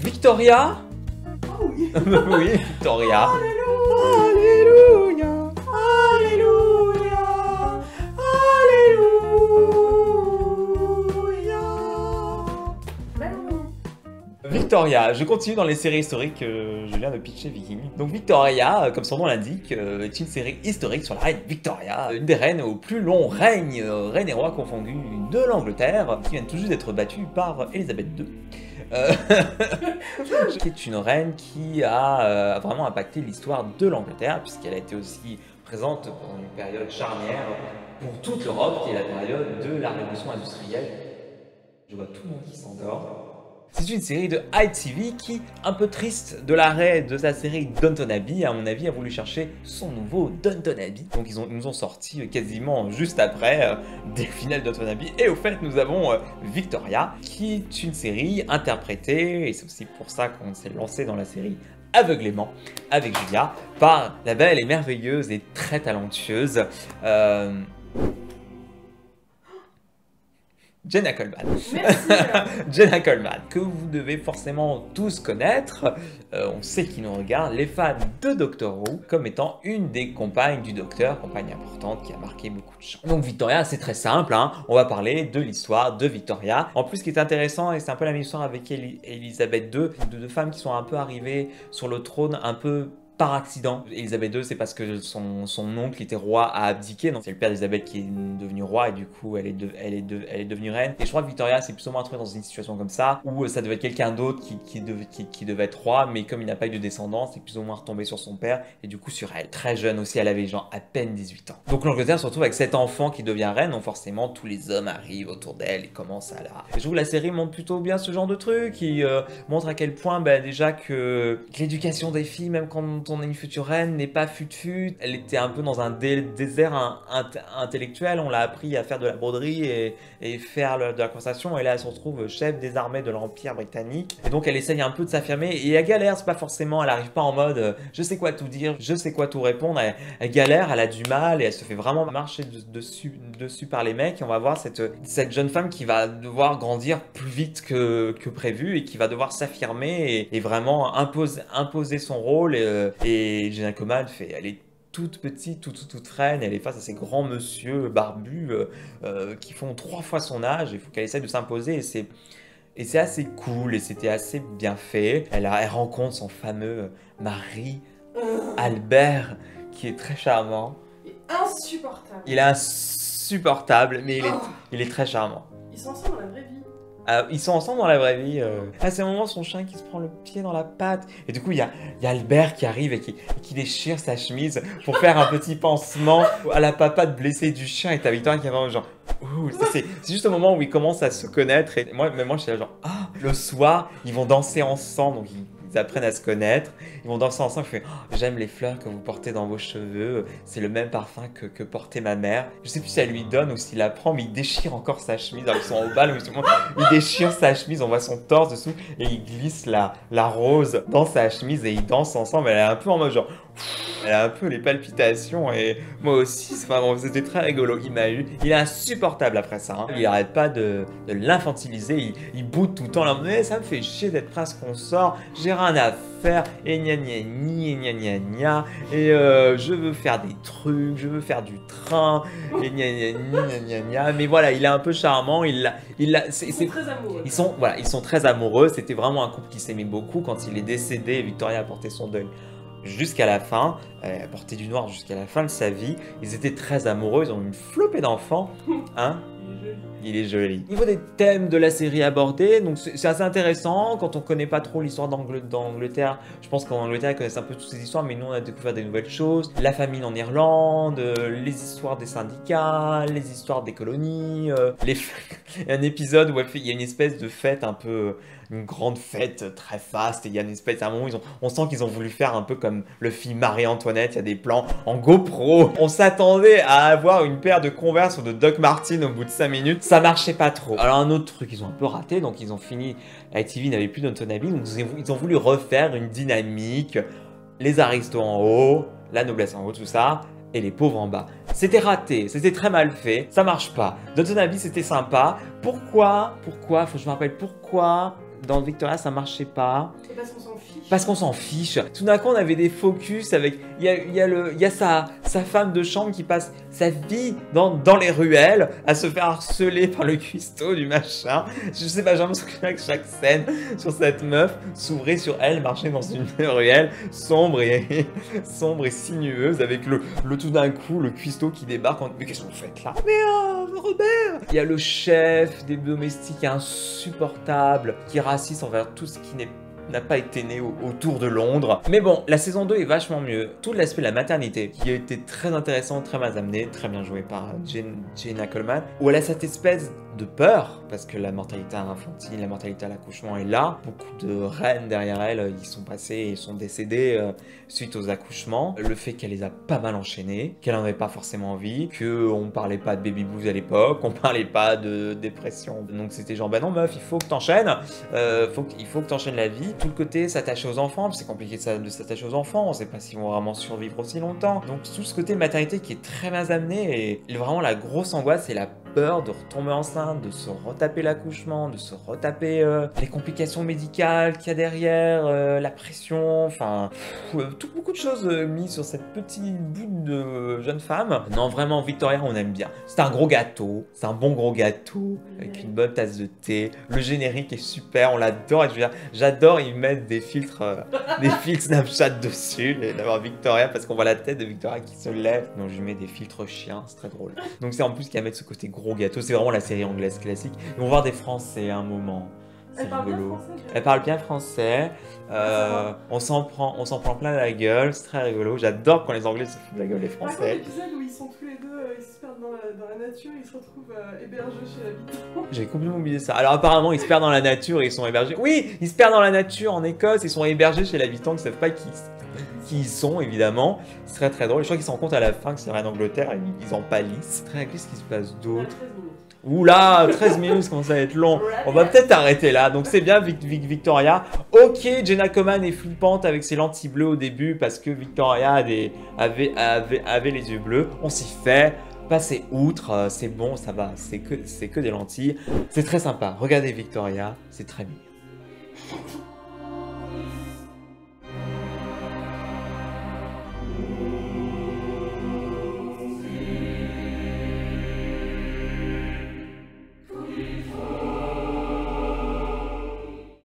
Victoria. Oh oui. Oui, Victoria. Alléluia. Alléluia. Alléluia. Victoria, je continue dans les séries historiques que je viens de pitcher Viking. Donc Victoria, comme son nom l'indique, est une série historique sur la reine Victoria, une des reines au plus long règne, reine et roi confondus de l'Angleterre, qui vient tout juste d'être battue par Elisabeth II. Qui est une reine qui a vraiment impacté l'histoire de l'Angleterre, puisqu'elle a été aussi présente pendant une période charnière pour toute l'Europe, qui est la période de la révolution industrielle. Je vois tout le monde qui s'endort. C'est une série de ITV qui, un peu triste de l'arrêt de sa série Downton Abbey, à mon avis, a voulu chercher son nouveau Downton Abbey. Donc ils nous ont sorti quasiment juste après des finales Downton Abbey. Et au fait, nous avons Victoria, qui est une série interprétée, et c'est aussi pour ça qu'on s'est lancé dans la série aveuglément avec Julia, par la belle et merveilleuse et très talentueuse Jenna Coleman. Merci. Jenna Coleman, que vous devez forcément tous connaître. On sait qui nous regarde, les fans de Doctor Who, comme étant une des compagnes du Docteur, compagne importante qui a marqué beaucoup de gens. Donc Victoria, c'est très simple, hein. On va parler de l'histoire de Victoria. En plus, ce qui est intéressant, et c'est un peu la même histoire avec Elisabeth II, de deux femmes qui sont un peu arrivées sur le trône un peu par accident. Elisabeth II, c'est parce que son oncle était roi a abdiqué, donc c'est le père d'Elisabeth qui est devenu roi et du coup elle est devenue reine. Et je crois que Victoria s'est plus ou moins retrouvée dans une situation comme ça, où ça devait être quelqu'un d'autre qui devait être roi, mais comme il n'a pas eu de descendance, c'est plus ou moins retombé sur son père et du coup sur elle. Très jeune aussi, elle avait genre à peine 18 ans. Donc l'Angleterre se retrouve avec cet enfant qui devient reine, donc forcément tous les hommes arrivent autour d'elle et commencent à la... Et je trouve que la série montre plutôt bien ce genre de truc, qui montre à quel point déjà que l'éducation des filles, même quand on est une future reine, n'est pas fut-fut. Elle était un peu dans un désert intellectuel. On l'a appris à faire de la broderie et faire de la conversation. Et là, elle se retrouve chef des armées de l'Empire britannique. Et donc, elle essaye un peu de s'affirmer. Et elle galère, c'est pas forcément, elle arrive pas en mode je sais quoi tout dire, je sais quoi tout répondre. Elle galère, elle a du mal et elle se fait vraiment marcher dessus par les mecs. Et on va voir cette jeune femme qui va devoir grandir plus vite que prévu et qui va devoir s'affirmer et vraiment imposer son rôle. Et Jenna Coleman elle est toute petite, toute frêle, elle est face à ces grands monsieur barbus qui font 3 fois son âge, il faut qu'elle essaie de s'imposer et c'est assez cool et c'était assez bien fait. Elle rencontre son fameux mari, Albert, qui est très charmant. Il est insupportable. Il est insupportable, mais il est très charmant. Ils sont ensemble dans la vraie vie. Ils sont ensemble dans la vraie vie. À ce moment, son chien qui se prend le pied dans la patte. Et du coup, il y a Albert qui arrive et qui déchire sa chemise pour faire un petit pansement à la papate blessée du chien. Et t'as Victoria qui est vraiment genre... Ouh, c'est juste au moment où ils commencent à se connaître. Et moi je suis là genre... Ah, le soir, ils vont danser ensemble. Donc ils apprennent à se connaître. Ils vont danser ensemble. Je fais... Oh, j'aime les fleurs que vous portez dans vos cheveux. C'est le même parfum que portait ma mère. Je sais plus si elle lui donne ou s'il la prend, mais il déchire encore sa chemise. Alors ils sont au bal où justement, il déchire sa chemise. On voit son torse dessous et il glisse la rose dans sa chemise et ils dansent ensemble. Elle est un peu en mode genre... Elle a un peu les palpitations et moi aussi, c'était très rigolo. Il est insupportable après ça. Hein. Il arrête pas de l'infantiliser. Il boude tout le temps. Là, mais ça me fait chier d'être prince consort. J'ai rien à faire. Et gna gna gna gna gna gna. Et je veux faire des trucs. Je veux faire du train. Et gna gna gna gna gna. Mais voilà, il est un peu charmant. Ils sont très amoureux. Ils sont très amoureux. C'était vraiment un couple qui s'aimait beaucoup. Quand il est décédé, Victoria a porté son deuil jusqu'à la fin, elle a porté du noir jusqu'à la fin de sa vie. Ils étaient très amoureux, ils ont une flopée d'enfants. Hein? Il est joli. Au niveau des thèmes de la série abordés, donc c'est assez intéressant quand on connaît pas trop l'histoire d'Angleterre. Je pense qu'en Angleterre ils connaissent un peu toutes ces histoires, mais nous on a découvert des nouvelles choses. La famine en Irlande, les histoires des syndicats, les histoires des colonies, un épisode où il y a une espèce de fête un peu... Une grande fête très faste et il y a une espèce à un moment on sent qu'ils ont voulu faire un peu comme le film Marie-Antoinette, il y a des plans en GoPro. On s'attendait à avoir une paire de Converse ou de Doc Martens au bout de 5 minutes, ça marchait pas trop. Alors un autre truc, ils ont un peu raté, donc ils ont fini, ITV n'avait plus Downton Abbey, donc ils ont voulu refaire une dynamique, les aristos en haut, la noblesse en haut, tout ça. Et les pauvres en bas. C'était raté, c'était très mal fait, ça marche pas. Downton Abbey c'était sympa. Pourquoi, faut que je me rappelle pourquoi dans Victoria ça marchait pas. Et parce qu'on s'en fiche. Parce qu'on s'en fiche. Tout d'un coup, on avait des focus avec. Il y a sa femme de chambre qui passe sa vie dans les ruelles à se faire harceler par le cuistot du machin. Je sais pas, j'ai l'impression que chaque scène sur cette meuf s'ouvrait sur elle, marchait dans une ruelle sombre et sinueuse avec le tout d'un coup le cuistot qui débarque. Mais qu'est-ce que vous faites là? Mais Robert! Il y a le chef des domestiques insupportable qui est raciste envers tout ce qui n'a pas été né autour de Londres. Mais bon, la saison 2 est vachement mieux. Tout l'aspect de la maternité, qui a été très intéressant, très mal amené, très bien joué par Jenna Coleman, où elle a cette espèce de peur, parce que la mortalité infantile, la mortalité à l'accouchement est là. Beaucoup de reines derrière elle, ils sont passés et sont décédés suite aux accouchements. Le fait qu'elle les a pas mal enchaînés, qu'elle en avait pas forcément envie, qu'on parlait pas de baby blues à l'époque, on parlait pas de dépression. Donc c'était genre, bah non meuf, il faut que t'enchaînes, il faut que t'enchaînes la vie. Tout le côté s'attacher aux enfants, c'est compliqué de s'attacher aux enfants, on sait pas s'ils vont vraiment survivre aussi longtemps. Donc tout ce côté maternité qui est très mal amené et vraiment la grosse angoisse, c'est la peur de retomber enceinte, de se retaper l'accouchement, de se retaper les complications médicales qu'il y a derrière, la pression, enfin beaucoup de choses mises sur cette petite bout de jeune femme. Non vraiment Victoria on aime bien. C'est un gros gâteau, c'est un bon gros gâteau avec une bonne tasse de thé. Le générique est super, on l'adore et je veux dire, j'adore y mettre des filtres Snapchat dessus et d'avoir Victoria parce qu'on voit la tête de Victoria qui se lève. Donc je lui mets des filtres chiens, c'est très drôle. Donc c'est en plus qu'à mettre ce côté gros gâteau, c'est vraiment la série anglaise classique. Ils vont voir des Français à un moment. C'est rigolo. Elle parle bien français. On s'en prend plein la gueule. C'est très rigolo. J'adore quand les Anglais se foutent de la gueule des Français. L'épisode où ils sont tous les deux, ils se perdent dans la nature, ils se retrouvent hébergés chez l'habitant. J'ai complètement oublié ça. Alors apparemment ils se perdent dans la nature et ils sont hébergés. Oui, ils se perdent dans la nature en Écosse. Ils sont hébergés chez l'habitant qui ne savent pas qui ils sont évidemment. C'est très très drôle. Je crois qu'ils se rendent compte à la fin que c'est en Angleterre et ils en pâlissent. Qu'est-ce qui se passe d'autre? Oula, 13 minutes, ça commence à être long. On va peut-être arrêter là. Donc c'est bien Victoria. Ok, Jenna Coleman est flippante avec ses lentilles bleues au début parce que Victoria avait les yeux bleus. On s'y fait. Passez outre, c'est bon, ça va. C'est que des lentilles. C'est très sympa. Regardez Victoria, c'est très mignon.